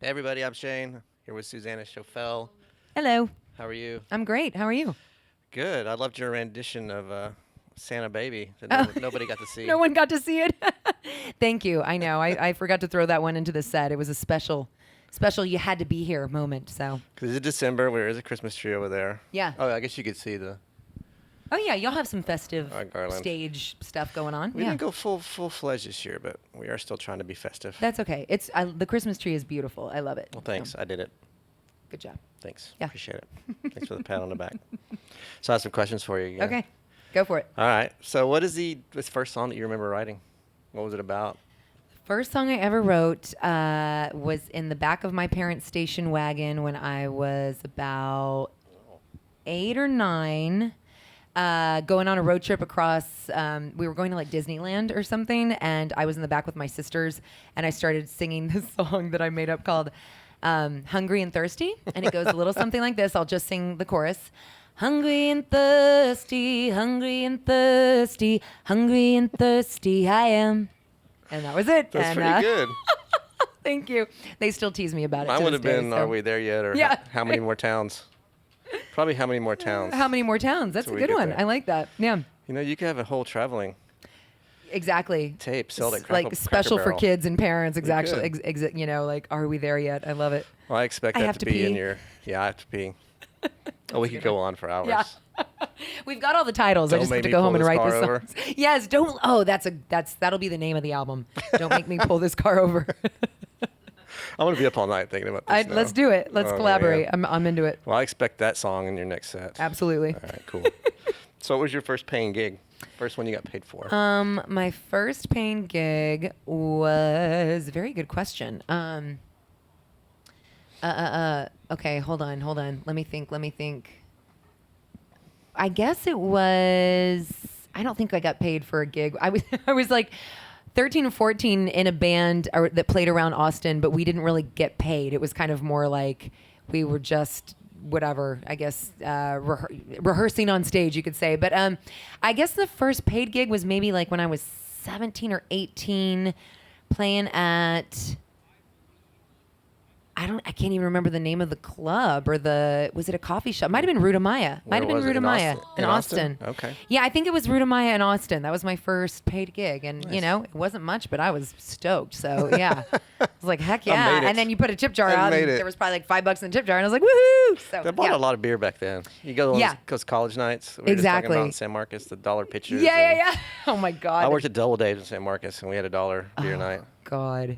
Hey everybody, I'm Shane. Here with Suzanna Choffel. Hello. How are you? I'm great. How are you? Good. I loved your rendition of Santa Baby that Oh, nobody got to see. no one got to see it. Thank you. I know. I forgot to throw that one into the set. It was a special you had to be here moment. So, Because it's December, there is a Christmas tree over there. yeah. Oh, I guess you could see the Oh, yeah. Y'all have some festive garland. stage stuff going on. We Yeah. didn't go full-fledged this year, but we are still trying to be festive. That's okay. The Christmas tree is beautiful. I love it. Well, thanks. So, I did it. good job. Thanks. Yeah. Appreciate it. Thanks for the pat on the back. So I have some questions for you. Again. Okay. Go for it. All right. So what is this first song that you remember writing? What was it about? First song I ever wrote was in the back of my parents' station wagon when I was about 8 or 9. Going on a road trip across, we were going to like Disneyland or something, and I was in the back with my sisters, and I started singing this song that I made up called Hungry and Thirsty, and it goes a little something like this. I'll just sing the chorus. Hungry and thirsty, hungry and thirsty, hungry and thirsty I am. And that was it. That's and, pretty good. Thank you. They still tease me about it. Mine to would this have been day, Are so. We There Yet? Or Yeah. How Many More Towns? Probably How Many More Towns. How many more towns? That's So a we good get one. there. I like that. Yeah. You know, you could have a whole traveling Exactly. tape, sell it at Like special for Barrel. kids and parents. Exactly. could. Like, are we there yet? I love it. Well, I expect I that have to to be in pee. your. Yeah, I have to pee. Oh, we could go on for hours. Yeah. We've got all the titles. I Don't just have make to me go pull home and this write car the over. songs. Yes. Don't. Oh, that'll be the name of the album. Don't make me pull this car over. I'm gonna be up all night thinking about this. now. Let's do it. Let's Oh, collaborate. man. I'm into it. Well, I expect that song in your next set. Absolutely. All right, cool. So, what was your first paying gig? First one you got paid for? My first paying gig was very good question. Okay, hold on. Let me think. I guess it was. I don't think I got paid for a gig. I was like 13 or 14 in a band that played around Austin, but we didn't really get paid. It was kind of more like we were just whatever, I guess, rehearsing on stage, you could say. But I guess the first paid gig was maybe like when I was 17 or 18 playing at, I can't even remember the name of the club was it a coffee shop? Might have been Ruta Maya. Where Might have been was it? Ruta In Maya Austin? in In Austin. Austin? Okay. Yeah, I think it was Ruta Maya in Austin. That was my first paid gig. And, Nice. it wasn't much, but I was stoked. So, yeah. I was like, heck yeah. made it. And then you put a tip jar I out, made and it. there was probably like $5 in the tip jar. And I was like, woohoo! So, They bought yeah. a lot of beer back then. You go to Yeah. those college nights. We were just Exactly. talking about in San Marcos, the dollar pitchers. Yeah. Oh, my God. I worked at Double Dave's in San Marcos, and we had a $1 beer night. God.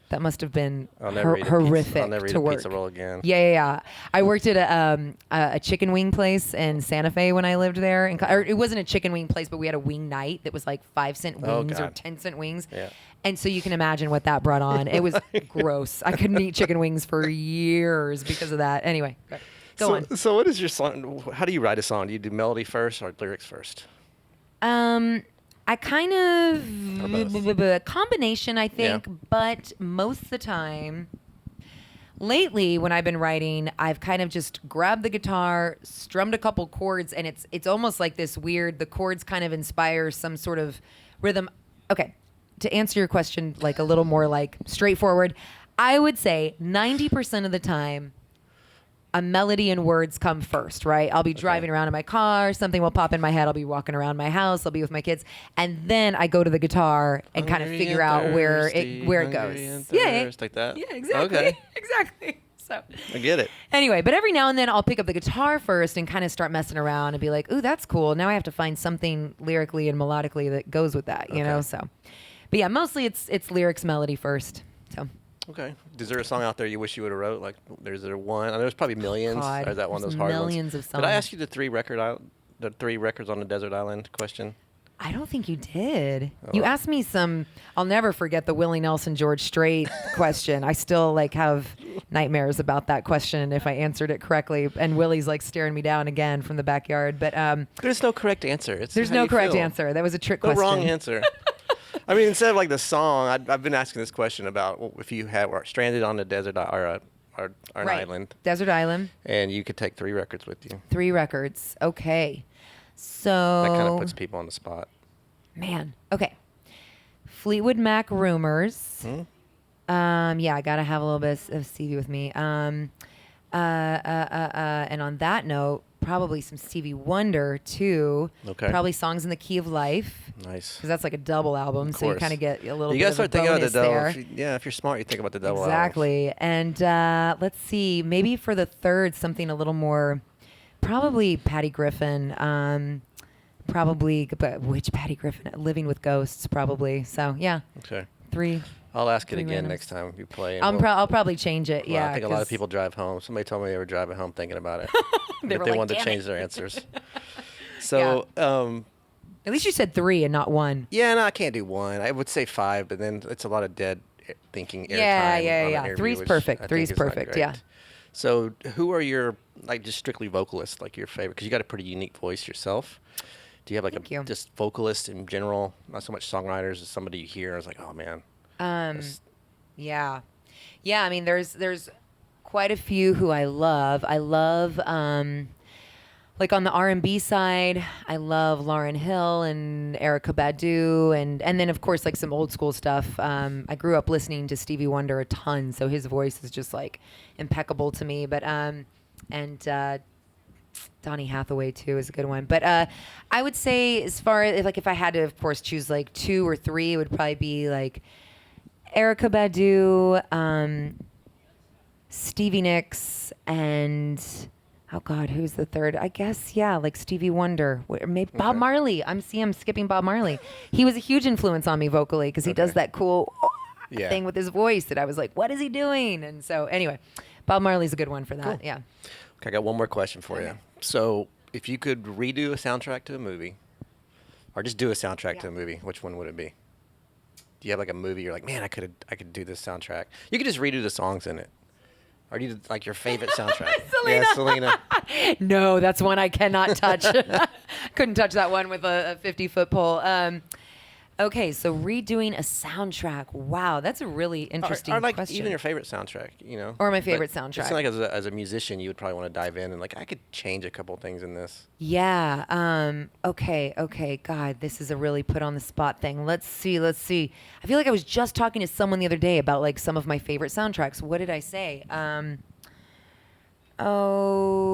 That must have been I'll never eat horrific I'll never eat to a work. pizza roll again. Yeah. I worked at a chicken wing place in Santa Fe when I lived there. Or it wasn't a chicken wing place, but we had a wing night that was like 5-cent Oh, wings or God. 10-cent wings. Yeah. And so you can imagine what that brought on. It was gross. I couldn't eat chicken wings for years because of that. Anyway, go on. So what is your song? How do you write a song? Do you do melody first or lyrics first? I kind Or of a combination, I think, Yeah. but most of the time, lately when I've been writing, I've kind of just grabbed the guitar, strummed a couple chords, and it's almost like this weird. The chords kind of inspire some sort of rhythm. Okay, to answer your question, like a little more like straightforward, I would say 90% of the time, a melody and words come first, right? I'll be driving around in my car, something will pop in my head, I'll be walking around my house, I'll be with my kids, and then I go to the guitar and kind of Hungry figure and out where thirsty, it hungry goes. and Yeah, thirst, like that? Yeah, exactly. Okay. Exactly. So I get it. anyway, but every now and then I'll pick up the guitar first and kind of start messing around and be like, ooh, that's cool. Now I have to find something lyrically and melodically that goes with that, you know? Okay. So, but yeah, mostly it's lyrics, melody first. So. Okay. Is there a song out there you wish you would have wrote? Like, there's there one? I know there's probably millions. God, or is that one of there's those hard millions ones? of Did I songs. ask you the three records on the desert island question? I don't think you did. Oh, You well. asked me some. I'll never forget the Willie Nelson George Strait question. I still like have nightmares about that question if I answered it correctly. And Willie's like staring me down again from the backyard. But There's no correct answer. It's there's how no you correct feel. answer. That was a trick No question. wrong answer. I mean, instead of like the song, I've been asking this question about if you were stranded on a desert or an Right. island, Desert Island. and you could take 3 records with you. 3 records. Okay. So That kind of puts people on the spot. man. Okay. Fleetwood Mac Rumors. Hmm? Yeah, I gotta have a little bit of Stevie with me. And on that note, probably some Stevie Wonder too. Okay. Probably Songs in the Key of Life. Nice. Because that's like a double album, so you course. kind of get a little You bit gotta of a start thinking about the bonus double. there. If you're smart, you think about the double albums. Exactly. And let's see, maybe for the third, something a little more, probably Patty Griffin. Probably, but which Patty Griffin? Living with Ghosts, probably. So yeah, Okay. 3. I'll ask it 3 again randoms. next time you play. and I'll probably change it. well, Yeah, I think a lot of 'cause people drive home. Somebody told me they were driving home thinking about it. They If were they like, wanted to "Damn change it." their answers. So, At least you said 3 and not 1. yeah, no, I can't do 1. I would say 5, but then it's a lot of dead thinking airtime. Yeah, on an interview, 3's which perfect. I think 3's is not perfect. great. Yeah. So, who are your just strictly vocalists, like your favorite? Because you got a pretty unique voice yourself. Do you have like Thank you. just vocalist in general, not so much songwriters, as somebody you hear? I was like, oh man. Yeah. Yeah, I mean there's quite a few who I love. I love like on the R&B side, I love Lauryn Hill and Erykah Badu and then of course like some old school stuff. I grew up listening to Stevie Wonder a ton, so his voice is just like impeccable to me, but Donny Hathaway too is a good one. But I would say as far as like if I had to of course choose like 2 or 3, it would probably be like Erykah Badu, Stevie Nicks, and oh God, who's the third? I guess like Stevie Wonder, maybe Bob Marley. I'm skipping Bob Marley. He was a huge influence on me vocally because he does that cool thing with his voice that I was like, what is he doing? And so anyway, Bob Marley's a good one for that. Cool. Yeah. Okay, I got one more question for you. So, if you could redo a soundtrack to a movie, or just do a soundtrack to a movie, which one would it be? Do you have like a movie you're like, man, I could do this soundtrack? You could just redo the songs in it. Or do you like your favorite soundtrack? Selena. Yeah, Selena. No, that's one I cannot touch. Couldn't touch that one with a 50-foot pole. Okay, so redoing a soundtrack. Wow, that's a really interesting or like question. even your favorite soundtrack, Or my favorite But soundtrack. It's like as a musician, you would probably want to dive in and like, I could change a couple things in this. Yeah. Okay. God, this is a really put on the spot thing. Let's see. I feel like I was just talking to someone the other day about like some of my favorite soundtracks. What did I say?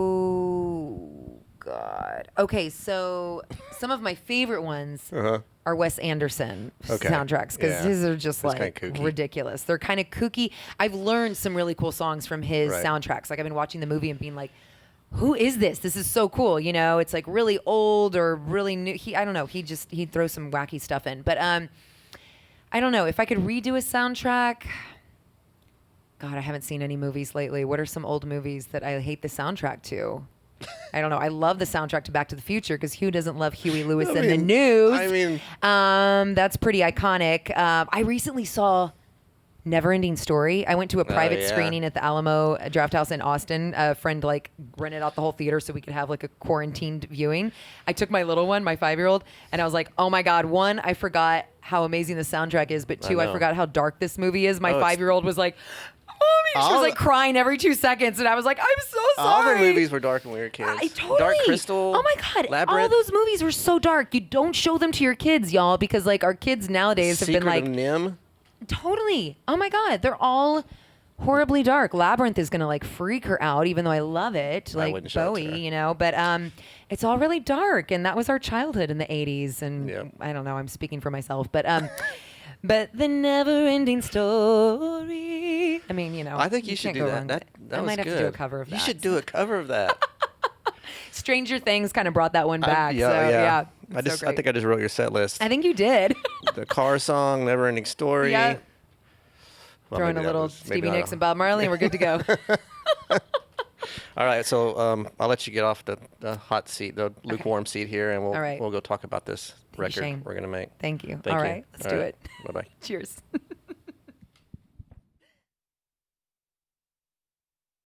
Oh God. Okay, so some of my favorite ones are Wes Anderson soundtracks because his are just That's like kinda kooky. ridiculous. They're kind of kooky. I've learned some really cool songs from his Right. soundtracks. Like I've been watching the movie and being like, who is this? This is so cool. You know, it's like really old or really new. I don't know. He throws some wacky stuff in. But I don't know. If I could redo a soundtrack, God, I haven't seen any movies lately. What are some old movies that I hate the soundtrack to? I don't know. I love the soundtrack to Back to the Future because who doesn't love Huey Lewis and the News? I mean, that's pretty iconic. I recently saw Neverending Story. I went to a private screening at the Alamo Draft House in Austin. A friend like rented out the whole theater so we could have like a quarantined viewing. I took my little one, my 5-year-old, and I was like, oh my God, 1, I forgot how amazing the soundtrack is, but 2, I forgot how dark this movie is. My 5-year-old was like, Mommy, she was like crying every 2 seconds, and I was like, I'm so sorry. all the movies were dark when we were kids. Totally. Dark Crystal. Oh my God. Labyrinth. All those movies were so dark. You don't show them to your kids, y'all, because like our kids nowadays have Secret been like of Nim. Totally. Oh my God. They're all horribly dark. Labyrinth is gonna like freak her out, even though I love it. Like wouldn't show it to her. Bowie, you know. But it's all really dark, and that was our childhood in the 80s. And I don't know, I'm speaking for myself. But but the never ending story. I mean, you know. I think you should can't do go that. wrong. That I was might have good. to do a cover of that. You should do a cover of that. Stranger Things kind of brought that one back. Yeah. I I think I just wrote your set list. I think you did. The car song, Never Ending Story. Yeah. Well, Throw in maybe a that little was- maybe Stevie not. Nicks and Bob Marley, and we're good to go. All right, so I'll let you get off the hot seat, the lukewarm seat here, and All right. we'll go talk about this you, record Shane. we're gonna make. Thank you. Thank All you. right, let's do it. Bye bye. Cheers.